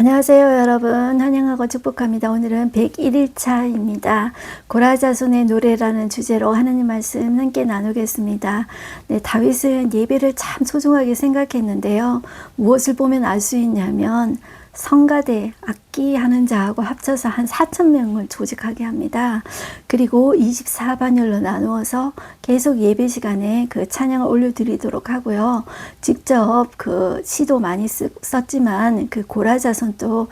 안녕하세요 여러분, 환영하고 축복합니다. 오늘은 101일차입니다. 고라자손의 노래라는 주제로 하나님 말씀 함께 나누겠습니다. 네, 다윗은 예배를 참 소중하게 생각했는데요. 무엇을 보면 알 수 있냐면 성가대, 악기 하는 자하고 합쳐서 한 4,000명을 조직하게 합니다. 그리고 24반열로 나누어서 계속 예배 시간에 그 찬양을 올려드리도록 하고요. 직접 그 시도 많이 썼지만 그 고라자손도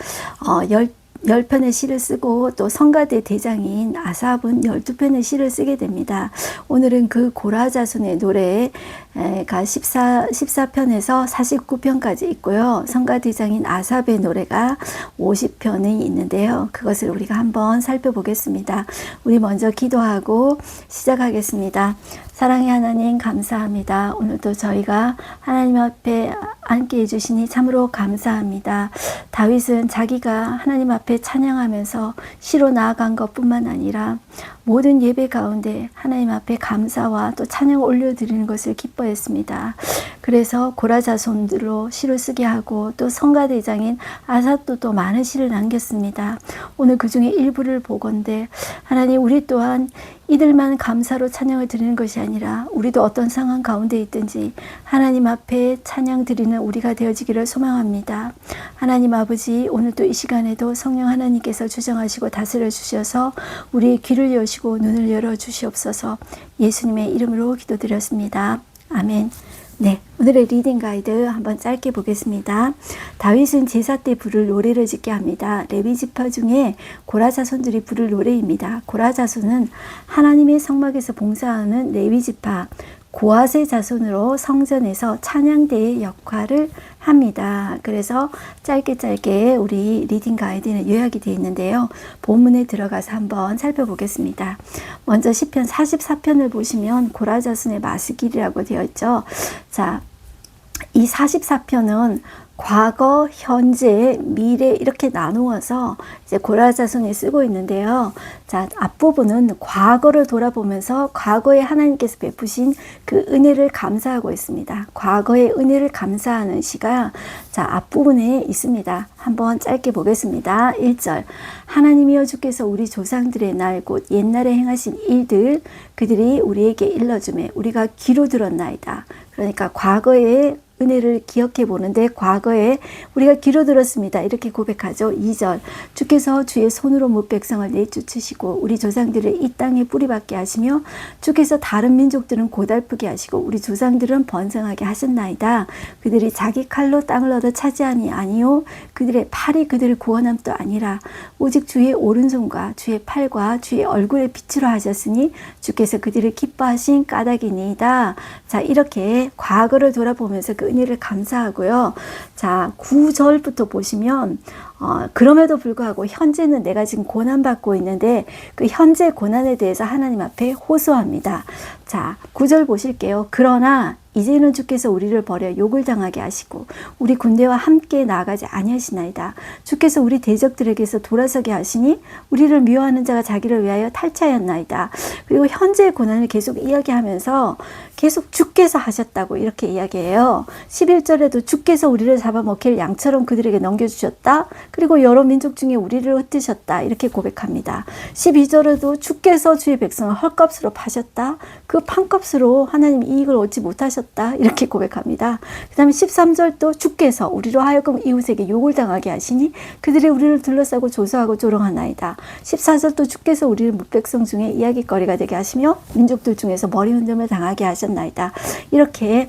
10편의 시를 쓰고 또 성가대 대장인 아삽은 12편의 시를 쓰게 됩니다. 오늘은 그 고라자손의 노래가 14편에서 49편까지 있고요. 성가대장인 아삽의 노래가 50편이 있는데요. 그것을 우리가 한번 살펴보겠습니다. 우리 먼저 기도하고 시작하겠습니다. 사랑의 하나님 감사합니다. 오늘도 저희가 하나님 앞에 앉게 해주시니 참으로 감사합니다. 다윗은 자기가 하나님 앞에 찬양하면서 시로 나아간 것뿐만 아니라 모든 예배 가운데 하나님 앞에 감사와 또 찬양을 올려드리는 것을 기뻐했습니다. 그래서 고라자손들로 시를 쓰게 하고 또 성가대장인 아삽도 또 많은 시를 남겼습니다. 오늘 그 중에 일부를 보건대 하나님 우리 또한 이들만 감사로 찬양을 드리는 것이 아니라 우리도 어떤 상황 가운데 있든지 하나님 앞에 찬양 드리는 우리가 되어지기를 소망합니다. 하나님 아버지 오늘도 이 시간에도 성령 하나님께서 주정하시고 다스려 주셔서 우리의 귀를 여시고 눈을 열어 주시옵소서. 예수님의 이름으로 기도드렸습니다. 아멘. 네, 오늘의 리딩 가이드 한번 짧게 보겠습니다. 다윗은 제사 때 부를 노래를 짓게 합니다. 레위 지파 중에 고라자손들이 부를 노래입니다. 고라자손은 하나님의 성막에서 봉사하는 레위 지파 고앗의 자손으로 성전에서 찬양대의 역할을 합니다. 그래서 짧게 우리 리딩 가이드는 요약이 되어 있는데요. 본문에 들어가서 한번 살펴보겠습니다. 먼저 시편 44편을 보시면 고라자손의 마스길이라고 되어 있죠. 자, 이 44편은 과거, 현재, 미래 이렇게 나누어서 이제 고라자손이 쓰고 있는데요. 자, 앞부분은 과거를 돌아보면서 과거에 하나님께서 베푸신 그 은혜를 감사하고 있습니다. 과거의 은혜를 감사하는 시가 자, 앞부분에 있습니다. 한번 짧게 보겠습니다. 1절 하나님이여 주께서 우리 조상들의 날 곧 옛날에 행하신 일들 그들이 우리에게 일러주매 우리가 귀로 들었나이다. 그러니까 과거의 은혜를 기억해 보는데 과거에 우리가 귀로 들었습니다. 이렇게 고백하죠. 2절 주께서 주의 손으로 뭇 백성을 내쫓으시고 우리 조상들을 이 땅에 뿌리박게 하시며 주께서 다른 민족들은 고달프게 하시고 우리 조상들은 번성하게 하셨나이다. 그들이 자기 칼로 땅을 얻어 차지하니 아니요 그들의 팔이 그들을 구원함도 아니라 오직 주의 오른손과 주의 팔과 주의 얼굴의 빛으로 하셨으니 주께서 그들을 기뻐하신 까닭이니이다. 자, 이렇게 과거를 돌아보면서 그 은혜를 감사하고요. 자, 9절부터 보시면 그럼에도 불구하고 현재는 내가 지금 고난받고 있는데 그 현재 고난에 대해서 하나님 앞에 호소합니다. 자, 9절 보실게요. 그러나 이제는 주께서 우리를 버려 욕을 당하게 하시고 우리 군대와 함께 나아가지 아니하시나이다. 주께서 우리 대적들에게서 돌아서게 하시니 우리를 미워하는 자가 자기를 위하여 탈취하였나이다. 그리고 현재의 고난을 계속 이야기하면서 계속 주께서 하셨다고 이렇게 이야기해요. 11절에도 주께서 우리를 잡아먹힐 양처럼 그들에게 넘겨주셨다. 그리고 여러 민족 중에 우리를 흩으셨다. 이렇게 고백합니다. 12절에도 주께서 주의 백성을 헐값으로 파셨다. 그 판값으로 하나님 이익을 얻지 못하셨다. 이렇게 고백합니다. 그 다음에 13절도 주께서 우리로 하여금 이웃에게 욕을 당하게 하시니 그들이 우리를 둘러싸고 조소하고 조롱하나이다. 14절도 주께서 우리를 뭇백성 중에 이야기거리가 되게 하시며 민족들 중에서 머리 흔들며 당하게 하셨나이다. 이렇게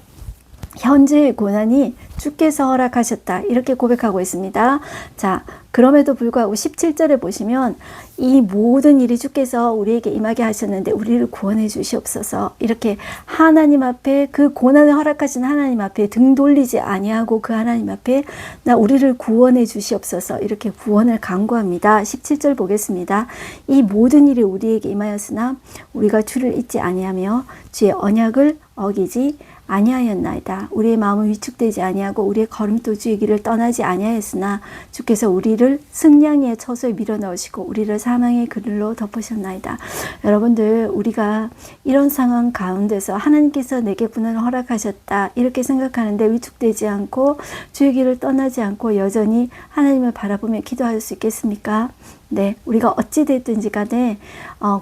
현재의 고난이 주께서 허락하셨다. 이렇게 고백하고 있습니다. 자, 그럼에도 불구하고 17절에 보시면 이 모든 일이 주께서 우리에게 임하게 하셨는데 우리를 구원해 주시옵소서. 이렇게 하나님 앞에 그 고난을 허락하신 하나님 앞에 등 돌리지 아니하고 그 하나님 앞에 나 우리를 구원해 주시옵소서. 이렇게 구원을 간구합니다. 17절 보겠습니다. 이 모든 일이 우리에게 임하였으나 우리가 주를 잊지 아니하며 주의 언약을 어기지 아니하였나이다. 우리의 마음은 위축되지 아니하고 우리의 걸음도 주의 길을 떠나지 아니하였으나 주께서 우리를 승량의 처소에 밀어넣으시고 우리를 사망의 그늘로 덮으셨나이다. 여러분들, 우리가 이런 상황 가운데서 하나님께서 내게 구원을 허락하셨다 이렇게 생각하는데 위축되지 않고 주의 길을 떠나지 않고 여전히 하나님을 바라보며 기도할 수 있겠습니까? 네, 우리가 어찌 됐든지 간에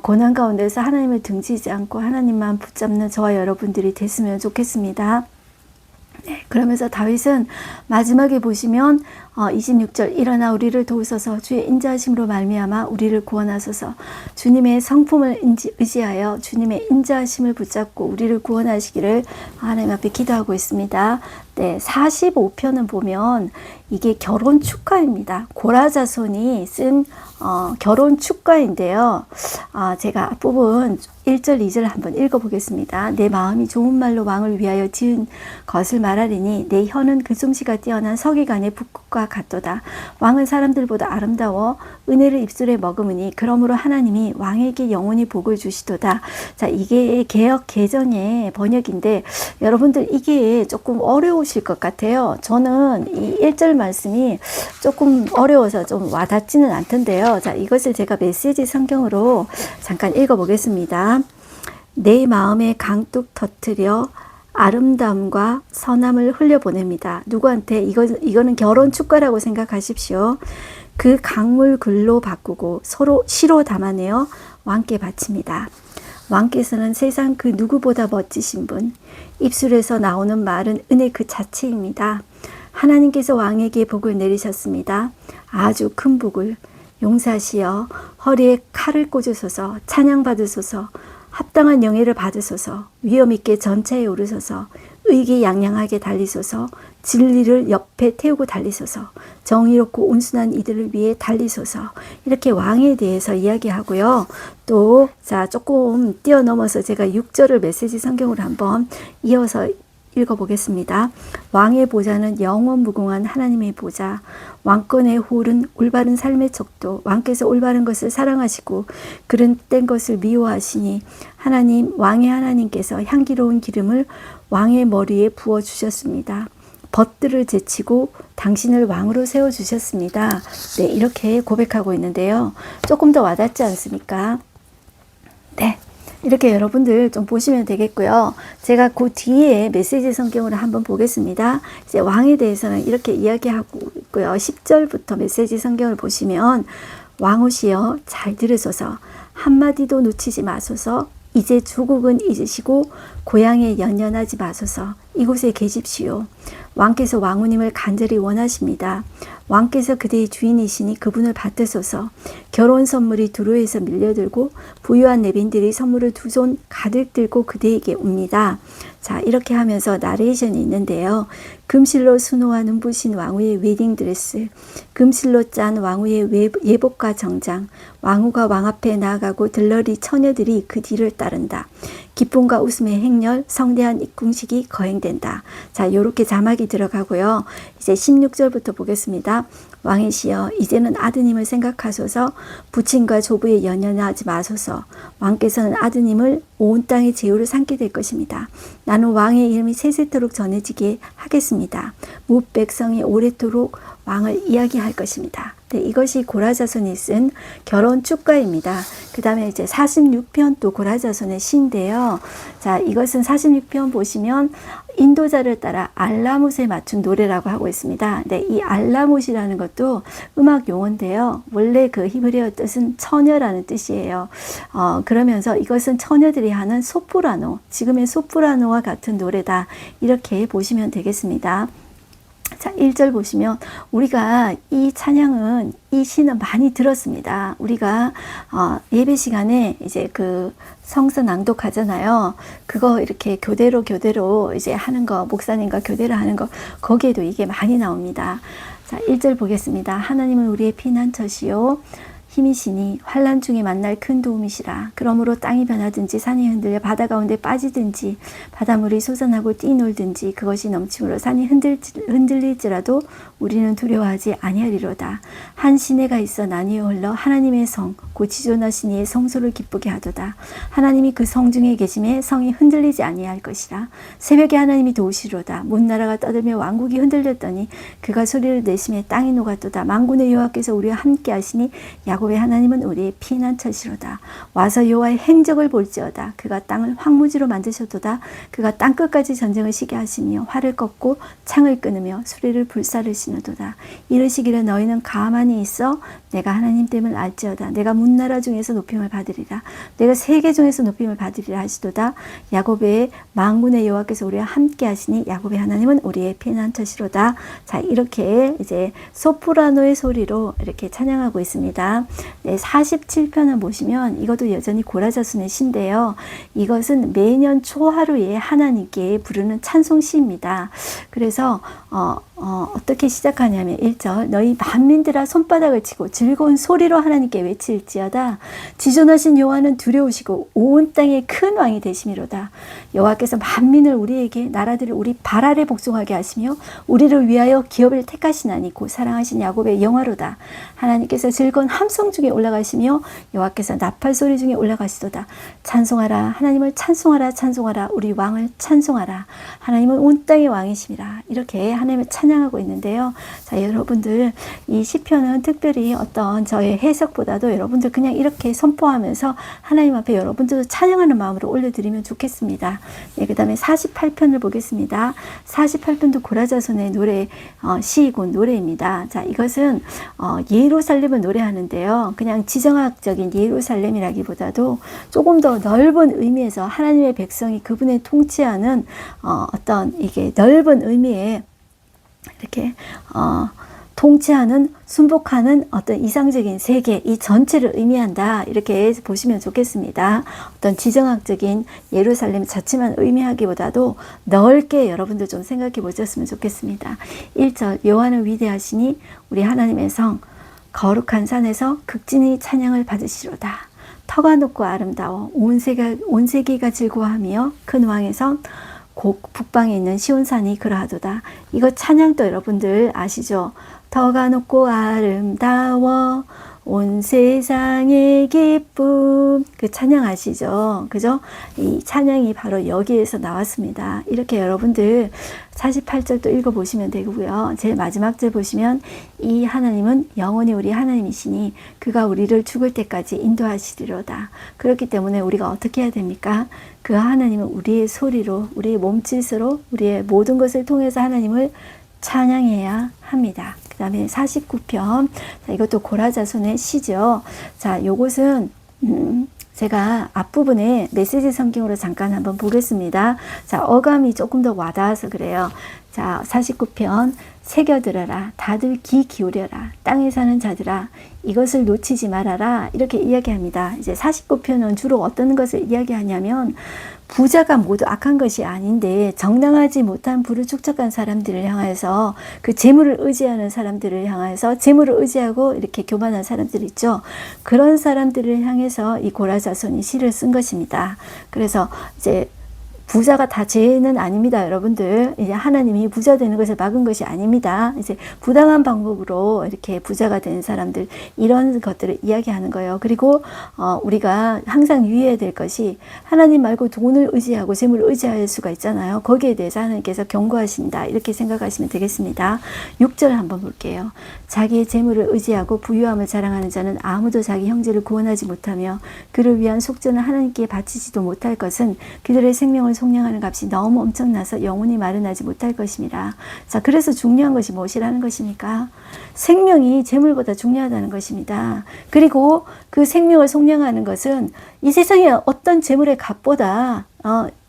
고난 가운데서 하나님을 등지지 않고 하나님만 붙잡는 저와 여러분들이 됐으면 좋겠습니다. 네, 그러면서 다윗은 마지막에 보시면 26절 일어나 우리를 도우소서 주의 인자하심으로 말미암아 우리를 구원하소서. 주님의 성품을 의지하여 주님의 인자하심을 붙잡고 우리를 구원하시기를 하나님 앞에 기도하고 있습니다. 네, 45편은 보면 이게 결혼 축가입니다. 고라자손이 쓴 결혼 축가인데요. 제가 앞부분 1절, 2절 한번 읽어보겠습니다. 내 마음이 좋은 말로 왕을 위하여 지은 것을 말하리니 내 혀는 그 솜씨가 뛰어난 서기관의 북극과 같도다. 왕은 사람들보다 아름다워 은혜를 입술에 머금으니 그러므로 하나님이 왕에게 영원히 복을 주시도다. 자, 이게 개역 개정의 번역인데 여러분들 이게 조금 어려우실 것 같아요. 저는 이 1절 말씀이 조금 어려워서 좀 와닿지는 않던데요. 자, 이것을 제가 메시지 성경으로 잠깐 읽어보겠습니다. 내 마음에 강둑 터뜨려 아름다움과 선함을 흘려보냅니다. 누구한테? 이거는 결혼 축가라고 생각하십시오. 그 강물 글로 바꾸고 서로 시로 담아내어 왕께 바칩니다. 왕께서는 세상 그 누구보다 멋지신 분, 입술에서 나오는 말은 은혜 그 자체입니다. 하나님께서 왕에게 복을 내리셨습니다. 아주 큰 복을. 용사시여 허리에 칼을 꽂으소서. 찬양받으소서. 합당한 영예를 받으소서. 위엄 있게 전차에 오르소서. 의기양양하게 달리소서. 진리를 옆에 태우고 달리소서. 정의롭고 온순한 이들을 위해 달리소서. 이렇게 왕에 대해서 이야기하고요. 또 조금 뛰어넘어서 제가 6절을 메시지 성경으로 한번 이어서 읽어보겠습니다. 왕의 보좌는 영원 무궁한 하나님의 보좌. 왕권의 홀은 올바른 삶의 척도. 왕께서 올바른 것을 사랑하시고 그릇된 것을 미워하시니 왕의 하나님께서 향기로운 기름을 왕의 머리에 부어주셨습니다. 벗들을 제치고 당신을 왕으로 세워주셨습니다. 네, 이렇게 고백하고 있는데요. 조금 더 와닿지 않습니까? 네. 이렇게 여러분들 좀 보시면 되겠고요. 제가 그 뒤에 메시지 성경으로 한번 보겠습니다. 이제 왕에 대해서는 이렇게 이야기하고 있고요. 10절부터 메시지 성경을 보시면 왕오시여 잘 들으소서. 한마디도 놓치지 마소서. 이제 조국은 잊으시고 고향에 연연하지 마소서. 이곳에 계십시오. 왕께서 왕후님을 간절히 원하십니다. 왕께서 그대의 주인이시니 그분을 받으소서. 결혼 선물이 두루에서 밀려들고 부유한 내빈들이 선물을 두 손 가득 들고 그대에게 옵니다. 자, 이렇게 하면서 나레이션이 있는데요. 금실로 수놓아 눈부신 왕후의 웨딩드레스, 금실로 짠 왕후의 예복과 정장, 왕후가 왕 앞에 나아가고 들러리 처녀들이 그 뒤를 따른다. 기쁨과 웃음의 행렬, 성대한 입궁식이 거행된다. 자, 요렇게 자막이 들어가고요. 이제 16절부터 보겠습니다. 왕이시여 이제는 아드님을 생각하소서. 부친과 조부에 연연하지 마소서. 왕께서는 아드님을 온 땅의 제후로 삼게 될 것입니다. 나는 왕의 이름이 세세토록 전해지게 하겠습니다. 뭇 백성이 오래도록 왕을 이야기할 것입니다. 네, 이것이 고라자손이 쓴 결혼 축가입니다. 그 다음에 이제 46편 또 고라자손의 시인데요. 자, 이것은 46편 보시면 인도자를 따라 알라못에 맞춘 노래라고 하고 있습니다. 네, 이 알라못이라는 것도 음악 용어인데요. 원래 그 히브리어 뜻은 처녀라는 뜻이에요. 그러면서 이것은 처녀들이 하는 소프라노, 지금의 소프라노와 같은 노래다. 이렇게 보시면 되겠습니다. 자, 1절 보시면 우리가 이 찬양은 이 시는 많이 들었습니다. 우리가 예배 시간에 이제 그 성서 낭독하잖아요. 그거 이렇게 교대로 이제 하는 거, 목사님과 교대로 하는 거, 거기에도 이게 많이 나옵니다. 자, 1절 보겠습니다. 하나님은 우리의 피난처시요 힘이시니 환난 중에 만날 큰 도움이시라. 그러므로 땅이 변하든지 산이 흔들려 바다 가운데 빠지든지 바닷물이 솟아나고 뛰놀든지 그것이 넘침으로 산이 흔들릴지라도 우리는 두려워하지 아니하리로다. 한 시내가 있어 나뉘어 흘러 하나님의 성 곧 지존하신 이의 성소를 기쁘게 하도다. 하나님이 그 성 중에 계심에 성이 흔들리지 아니할 것이라. 새벽에 하나님이 도우시로다. 문 나라가 떠들며 왕국이 흔들렸더니 그가 소리를 내심에 땅이 녹았도다. 만군의 여호와께서 우리와 함께 하시니 야곱의 하나님은 우리의 피난처시로다. 와서 여호와의 행적을 볼지어다. 그가 땅을 황무지로 만드셨도다. 그가 땅끝까지 전쟁을 시게 하시며 활을 꺾고 창을 끊으며 수레를 불사르시노도다. 이르시기를 너희는 가만히 있어 내가 하나님 됨을 알지어다. 내가 문나라 중에서 높임을 받으리라. 내가 세계 중에서 높임을 받으리라 하시도다. 야곱의 만군의 여호와께서 우리와 함께 하시니 야곱의 하나님은 우리의 피난처시로다. 자, 이렇게 이제 소프라노의 소리로 이렇게 찬양하고 있습니다. 네, 47편을 보시면 이것도 여전히 고라자손의 시인데요. 이것은 매년 초하루에 하나님께 부르는 찬송시입니다. 그래서 어떻게 시작하냐면 1절 너희 만민들아 손바닥을 치고 즐거운 소리로 하나님께 외칠지어다. 지존하신 여호와는 두려우시고 온 땅의 큰 왕이 되심이로다. 여호와께서 만민을 우리에게 나라들을 우리 발 아래 복종하게 하시며 우리를 위하여 기업을 택하시나니 곧 사랑하신 야곱의 영화로다. 하나님께서 즐거운 함성 중에 올라가시며 여호와께서 나팔 소리 중에 올라가시도다. 찬송하라 하나님을 찬송하라 찬송하라 우리 왕을 찬송하라. 하나님은 온 땅의 왕이십니다. 이렇게 하나님을 찬양하고 있는데요. 자, 여러분들 이 시편은 특별히 어떤 저의 해석보다도 여러분들 그냥 이렇게 선포하면서 하나님 앞에 여러분들도 찬양하는 마음으로 올려드리면 좋겠습니다. 네, 그 다음에 48편을 보겠습니다. 48편도 고라자손의 노래, 시이고 노래입니다. 자, 이것은 예루살렘을 노래하는데요. 그냥 지정학적인 예루살렘이라기보다도 조금 더 넓은 의미에서 하나님의 백성이 그분의 통치하는 어떤 이게 넓은 의미의 이렇게 통치하는 순복하는 어떤 이상적인 세계 이 전체를 의미한다 이렇게 보시면 좋겠습니다. 어떤 지정학적인 예루살렘 자체만 의미하기보다도 넓게 여러분들 좀 생각해 보셨으면 좋겠습니다. 1절 여호와는 위대하시니 우리 하나님의 성 거룩한 산에서 극진히 찬양을 받으시로다. 터가 높고 아름다워 온 세계가 즐거워하며 큰 왕의 성 북방에 있는 시온산이 그러하도다. 이거 찬양도 여러분들 아시죠? 터가 높고 아름다워 온 세상의 기쁨 그 찬양 아시죠? 그죠? 이 찬양이 바로 여기에서 나왔습니다. 이렇게 여러분들 48절도 읽어보시면 되고요. 제일 마지막 절 보시면 이 하나님은 영원히 우리 하나님이시니 그가 우리를 죽을 때까지 인도하시리로다. 그렇기 때문에 우리가 어떻게 해야 됩니까? 그 하나님은 우리의 소리로 우리의 몸짓으로 우리의 모든 것을 통해서 하나님을 찬양해야 합니다. 그 다음에 49편 자, 이것도 고라자손의 시죠. 자, 요것은 제가 앞부분에 메시지 성경으로 잠깐 한번 보겠습니다. 자, 어감이 조금 더 와닿아서 그래요. 자, 49편 새겨들어라 다들 귀 기울여라 땅에 사는 자들아 이것을 놓치지 말아라 이렇게 이야기합니다. 이제 49편은 주로 어떤 것을 이야기하냐면 부자가 모두 악한 것이 아닌데 정당하지 못한 부를 축적한 사람들을 향해서 그 재물을 의지하는 사람들을 향해서 재물을 의지하고 이렇게 교만한 사람들 있죠. 그런 사람들을 향해서 이 고라자손이 시를 쓴 것입니다. 그래서 이제 부자가 다 죄는 아닙니다, 여러분들. 이제 하나님이 부자 되는 것을 막은 것이 아닙니다. 이제 부당한 방법으로 이렇게 부자가 된 사람들, 이런 것들을 이야기하는 거예요. 그리고, 우리가 항상 유의해야 될 것이 하나님 말고 돈을 의지하고 재물을 의지할 수가 있잖아요. 거기에 대해서 하나님께서 경고하신다. 이렇게 생각하시면 되겠습니다. 6절 한번 볼게요. 자기의 재물을 의지하고 부유함을 자랑하는 자는 아무도 자기 형제를 구원하지 못하며 그를 위한 속전을 하나님께 바치지도 못할 것은 그들의 생명을 속량하는 값이 너무 엄청나서 영원히 마련하지 못할 것입니다. 자, 그래서 중요한 것이 무엇이라는 것입니까? 생명이 재물보다 중요하다는 것입니다. 그리고 그 생명을 속량하는 것은 이 세상의 어떤 재물의 값보다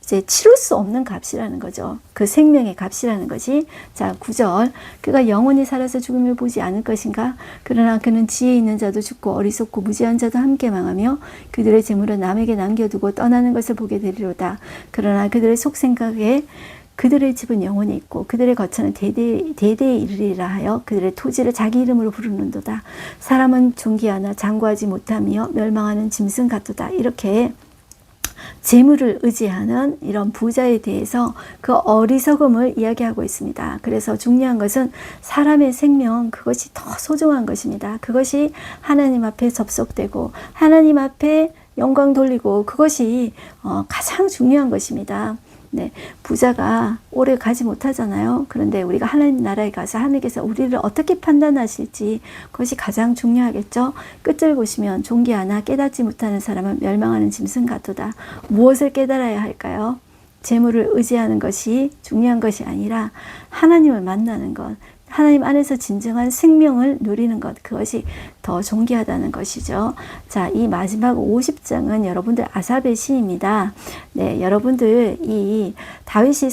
이제 치룰 수 없는 값이라는 거죠. 그 생명의 값이라는 것이. 자, 9절. 그가 영원히 살아서 죽음을 보지 않을 것인가? 그러나 그는 지혜 있는 자도 죽고 어리석고 무지한 자도 함께 망하며 그들의 재물은 남에게 남겨두고 떠나는 것을 보게 되리로다. 그러나 그들의 속생각에 그들의 집은 영원히 있고 그들의 거처는 대대에 이르리라 하여 그들의 토지를 자기 이름으로 부르는도다. 사람은 존귀하나 장구하지 못하며 멸망하는 짐승 같도다. 이렇게 재물을 의지하는 이런 부자에 대해서 그 어리석음을 이야기하고 있습니다. 그래서 중요한 것은 사람의 생명, 그것이 더 소중한 것입니다. 그것이 하나님 앞에 접속되고 하나님 앞에 영광 돌리고 그것이 가장 중요한 것입니다. 네, 부자가 오래 가지 못하잖아요. 그런데 우리가 하나님 나라에 가서 하나님께서 우리를 어떻게 판단하실지 그것이 가장 중요하겠죠. 끝을 보시면 존귀하나 깨닫지 못하는 사람은 멸망하는 짐승 같도다. 무엇을 깨달아야 할까요? 재물을 의지하는 것이 중요한 것이 아니라 하나님을 만나는 것, 하나님 안에서 진정한 생명을 누리는 것, 그것이 더 존귀하다는 것이죠. 자, 이 마지막 50장은 여러분들 아삽의 시입니다. 네, 여러분들 이 다윗이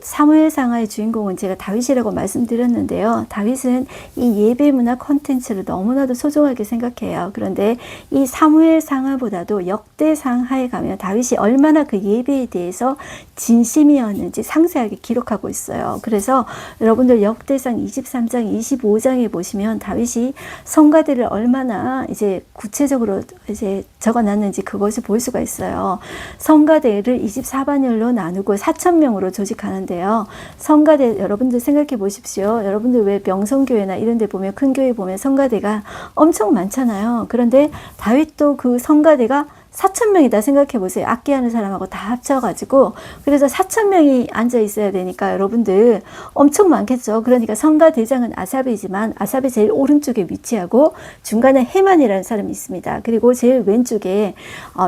사무엘상하의 주인공은 제가 다윗이라고 말씀드렸는데요. 다윗은 이 예배 문화 콘텐츠를 너무나도 소중하게 생각해요. 그런데 이 사무엘상하보다도 역대상하에 가면 다윗이 얼마나 그 예배에 대해서 진심이었는지 상세하게 기록하고 있어요. 그래서 여러분들 역대상 23장, 25장에 보시면 다윗이 성가대를 얼마나 이제 구체적으로 이제 적어놨는지 그것을 볼 수가 있어요. 성가대를 24반열로 나누고 4,000명으로 조직하는데요. 성가대 여러분들 생각해 보십시오. 여러분들 왜 명성교회나 이런 데 보면 큰 교회 보면 성가대가 엄청 많잖아요. 그런데 다윗도 그 성가대가 4,000명이다 생각해 보세요. 악기하는 사람하고 다 합쳐가지고. 그래서 4,000명이 앉아 있어야 되니까 여러분들 엄청 많겠죠. 그러니까 성가대장은 아삽이지만 아삽이 제일 오른쪽에 위치하고 중간에 헤만이라는 사람이 있습니다. 그리고 제일 왼쪽에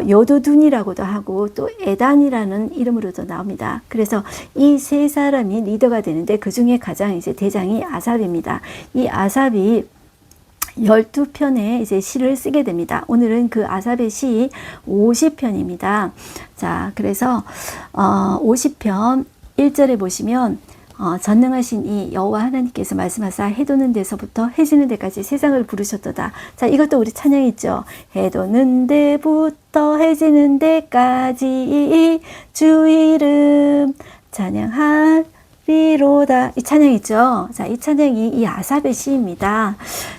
여도둔이라고도 하고 또 에단이라는 이름으로도 나옵니다. 그래서 이 세 사람이 리더가 되는데 그 중에 가장 이제 대장이 아삽입니다. 이 아삽이 12편의 이제 시를 쓰게 됩니다. 오늘은 그 아삽의 시 50편입니다. 자, 그래서 50편 1절에 보시면 전능하신 이 여호와 하나님께서 말씀하사 해 도는 데서부터 해 지는 데까지 세상을 부르셨도다. 자, 이것도 우리 찬양이 있죠. 해 도는 데부터 해 지는 데까지 주 이름 찬양하리로다. 이 찬양 있죠. 자, 이 찬양이 이 아삽의 시입니다.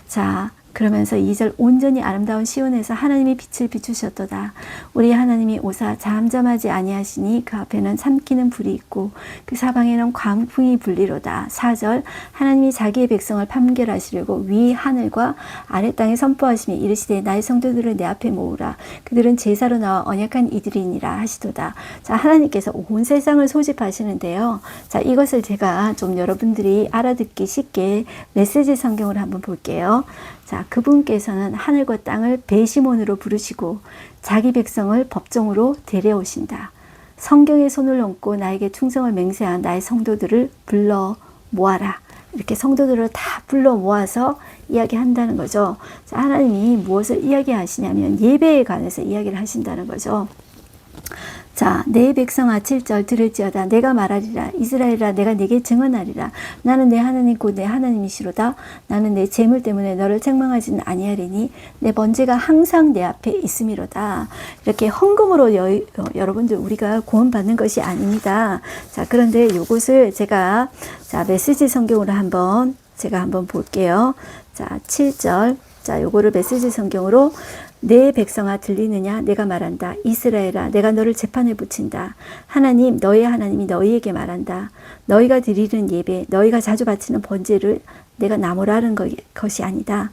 자, 그러면서 2절 온전히 아름다운 시온에서 하나님이 빛을 비추셨도다. 우리 하나님이 오사 잠잠하지 아니하시니 그 앞에는 삼키는 불이 있고 그 사방에는 광풍이 불리로다. 4절 하나님이 자기의 백성을 판결하시려고 위 하늘과 아래 땅에 선포하시며 이르시되 나의 성도들을 내 앞에 모으라. 그들은 제사로 나와 언약한 이들이니라 하시도다. 자, 하나님께서 온 세상을 소집하시는데요. 자, 이것을 제가 좀 여러분들이 알아듣기 쉽게 메시지 성경으로 한번 볼게요. 자, 그분께서는 하늘과 땅을 배심원으로 부르시고 자기 백성을 법정으로 데려오신다. 성경에 손을 얹고 나에게 충성을 맹세한 나의 성도들을 불러 모아라. 이렇게 성도들을 다 불러 모아서 이야기한다는 거죠. 자, 하나님이 무엇을 이야기하시냐면 예배에 관해서 이야기를 하신다는 거죠. 자, 내 백성아 7절 들을지어다. 내가 말하리라. 이스라엘아 내가 네게 증언하리라. 나는 내 하나님 곧 내 하나님이시로다. 나는 내 재물 때문에 너를 책망하지는 아니하리니 내 번제가 항상 내 앞에 있음이로다. 이렇게 헌금으로 여러분들 우리가 구원받는 것이 아닙니다. 자, 그런데 이것을 제가 자 메시지 성경으로 제가 한번 볼게요. 자, 7절. 자, 요거를 메시지 성경으로 내 백성아 들리느냐? 내가 말한다. 이스라엘아 내가 너를 재판에 붙인다. 하나님 너의 하나님이 너희에게 말한다. 너희가 드리는 예배 너희가 자주 바치는 번제를 내가 나무라는 것이 아니다.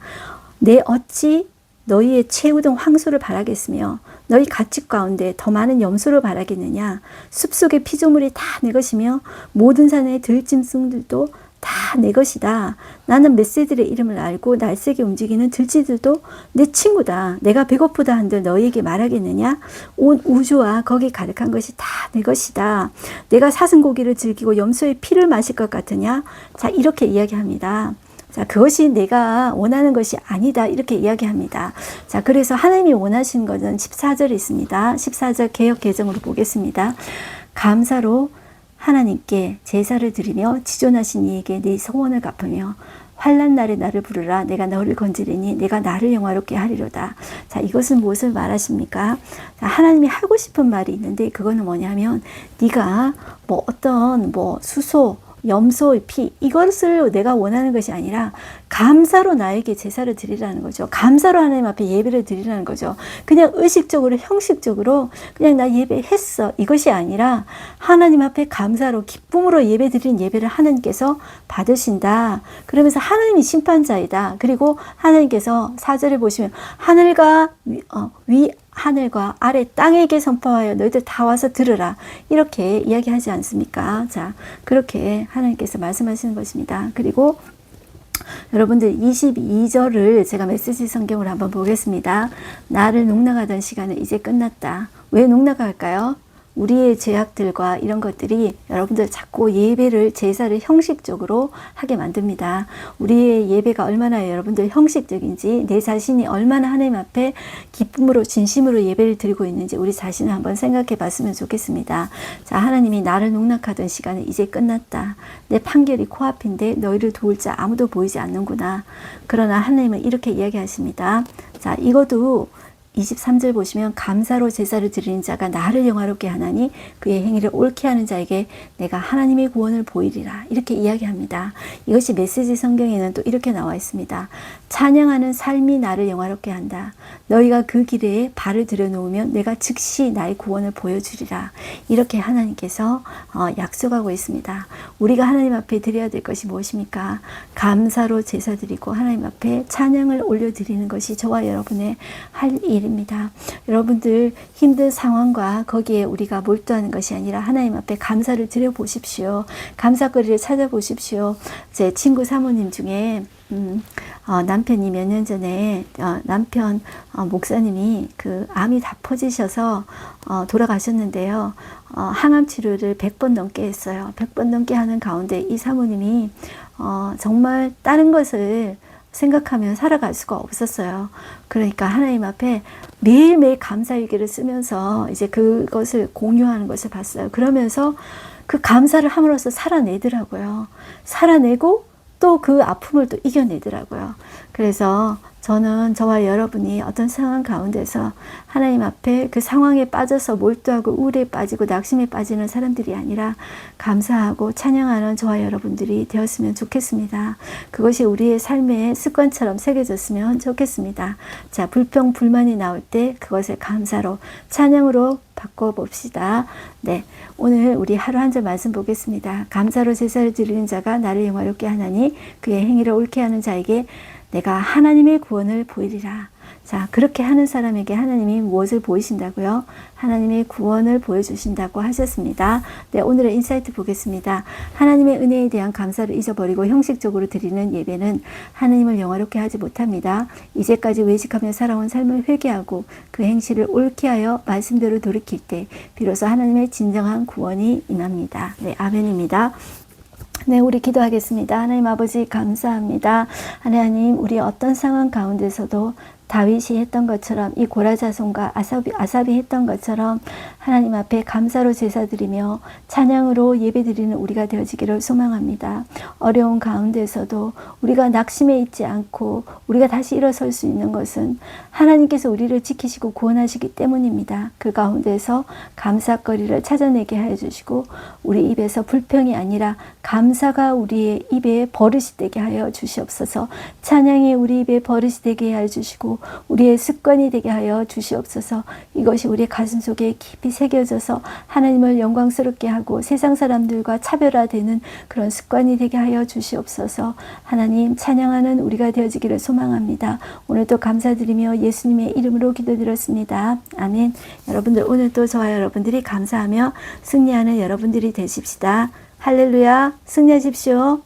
내 어찌 너희의 채우던 황소를 바라겠으며 너희 가축 가운데 더 많은 염소를 바라겠느냐? 숲속의 피조물이 다 내 것이며 모든 산의 들짐승들도 다 내 것이다. 나는 멧새들의 이름을 알고 날쌔게 움직이는 들쥐들도 내 친구다. 내가 배고프다 한들 너희에게 말하겠느냐? 온 우주와 거기 가득한 것이 다 내 것이다. 내가 사슴 고기를 즐기고 염소의 피를 마실 것 같으냐? 자, 이렇게 이야기합니다. 자, 그것이 내가 원하는 것이 아니다. 이렇게 이야기합니다. 자, 그래서 하나님이 원하시는 것은 14절에 있습니다. 14절 개역 개정으로 보겠습니다. 감사로 하나님께 제사를 드리며 지존하신 이에게 네 소원을 갚으며 환난 날에 나를 부르라. 내가 너를 건지리니 내가 나를 영화롭게 하리로다. 자, 이것은 무엇을 말하십니까? 자, 하나님이 하고 싶은 말이 있는데 그거는 뭐냐면 네가 뭐 어떤 뭐 수소, 염소의 피 이것을 내가 원하는 것이 아니라 감사로 나에게 제사를 드리라는 거죠. 감사로 하나님 앞에 예배를 드리라는 거죠. 그냥 의식적으로 형식적으로 그냥 나 예배했어 이것이 아니라 하나님 앞에 감사로 기쁨으로 예배 드린 예배를 하나님께서 받으신다. 그러면서 하나님이 심판자이다. 그리고 하나님께서 4절에 보시면 하늘과 위 하늘과 아래 땅에게 선포하여 너희들 다 와서 들으라. 이렇게 이야기하지 않습니까? 자, 그렇게 하나님께서 말씀하시는 것입니다. 그리고 여러분들 22절을 제가 메시지 성경으로 한번 보겠습니다. 나를 농락하던 시간은 이제 끝났다. 왜 농락할까요? 우리의 죄악들과 이런 것들이 여러분들 자꾸 예배를 제사를 형식적으로 하게 만듭니다. 우리의 예배가 얼마나 여러분들 형식적인지 내 자신이 얼마나 하나님 앞에 기쁨으로 진심으로 예배를 드리고 있는지 우리 자신을 한번 생각해 봤으면 좋겠습니다. 자, 하나님이 나를 농락하던 시간은 이제 끝났다. 내 판결이 코앞인데 너희를 도울 자 아무도 보이지 않는구나. 그러나 하나님은 이렇게 이야기하십니다. 자, 이것도 23절 보시면 감사로 제사를 드리는 자가 나를 영화롭게 하나니 그의 행위를 옳게 하는 자에게 내가 하나님의 구원을 보이리라. 이렇게 이야기합니다. 이것이 메시지 성경에는 또 이렇게 나와 있습니다. 찬양하는 삶이 나를 영화롭게 한다. 너희가 그 길에 발을 들여놓으면 내가 즉시 나의 구원을 보여주리라. 이렇게 하나님께서 약속하고 있습니다. 우리가 하나님 앞에 드려야 될 것이 무엇입니까? 감사로 제사 드리고 하나님 앞에 찬양을 올려드리는 것이 저와 여러분의 할 일입니다. 여러분들 힘든 상황과 거기에 우리가 몰두하는 것이 아니라 하나님 앞에 감사를 드려보십시오. 감사거리를 찾아보십시오. 제 친구 사모님 중에 남편이 몇 년 전에 남편 목사님이 그 암이 다 퍼지셔서 돌아가셨는데요. 항암 치료를 100번 넘게 했어요. 100번 넘게 하는 가운데 이 사모님이 정말 다른 것을 생각하면 살아갈 수가 없었어요. 그러니까 하나님 앞에 매일매일 감사일기를 쓰면서 이제 그것을 공유하는 것을 봤어요. 그러면서 그 감사를 함으로써 살아내더라고요. 살아내고 또 그 아픔을 또 이겨내더라고요. 그래서 저는 저와 여러분이 어떤 상황 가운데서 하나님 앞에 그 상황에 빠져서 몰두하고 우울에 빠지고 낙심에 빠지는 사람들이 아니라 감사하고 찬양하는 저와 여러분들이 되었으면 좋겠습니다. 그것이 우리의 삶의 습관처럼 새겨졌으면 좋겠습니다. 자, 불평, 불만이 나올 때 그것을 감사로, 찬양으로 바꿔봅시다. 네, 오늘 우리 하루 한 절 말씀 보겠습니다. 감사로 제사를 드리는 자가 나를 영화롭게 하나니 그의 행위를 옳게 하는 자에게 내가 하나님의 구원을 보이리라. 자, 그렇게 하는 사람에게 하나님이 무엇을 보이신다고요? 하나님의 구원을 보여주신다고 하셨습니다. 네, 오늘의 인사이트 보겠습니다. 하나님의 은혜에 대한 감사를 잊어버리고 형식적으로 드리는 예배는 하나님을 영화롭게 하지 못합니다. 이제까지 외식하며 살아온 삶을 회개하고 그 행실을 옳게 하여 말씀대로 돌이킬 때 비로소 하나님의 진정한 구원이 임합니다. 네, 아멘입니다. 네, 우리 기도하겠습니다. 하나님 아버지 감사합니다. 하나님, 우리 어떤 상황 가운데서도 다윗이 했던 것처럼 이 고라자손과 아삽이 했던 것처럼 하나님 앞에 감사로 제사드리며 찬양으로 예배드리는 우리가 되어지기를 소망합니다. 어려운 가운데서도 우리가 낙심해 있지 않고 우리가 다시 일어설 수 있는 것은 하나님께서 우리를 지키시고 구원하시기 때문입니다. 그 가운데서 감사거리를 찾아내게 하여 주시고 우리 입에서 불평이 아니라 감사가 우리의 입에 버릇이 되게 하여 주시옵소서. 찬양이 우리 입에 버릇이 되게 하여 주시고 우리의 습관이 되게 하여 주시옵소서. 이것이 우리의 가슴 속에 깊이 새겨져서 하나님을 영광스럽게 하고 세상 사람들과 차별화되는 그런 습관이 되게 하여 주시옵소서. 하나님, 찬양하는 우리가 되어지기를 소망합니다. 오늘도 감사드리며 예수님의 이름으로 기도드렸습니다. 아멘. 여러분들, 오늘도 저와 여러분들이 감사하며 승리하는 여러분들이 되십시다. 할렐루야. 승리하십시오.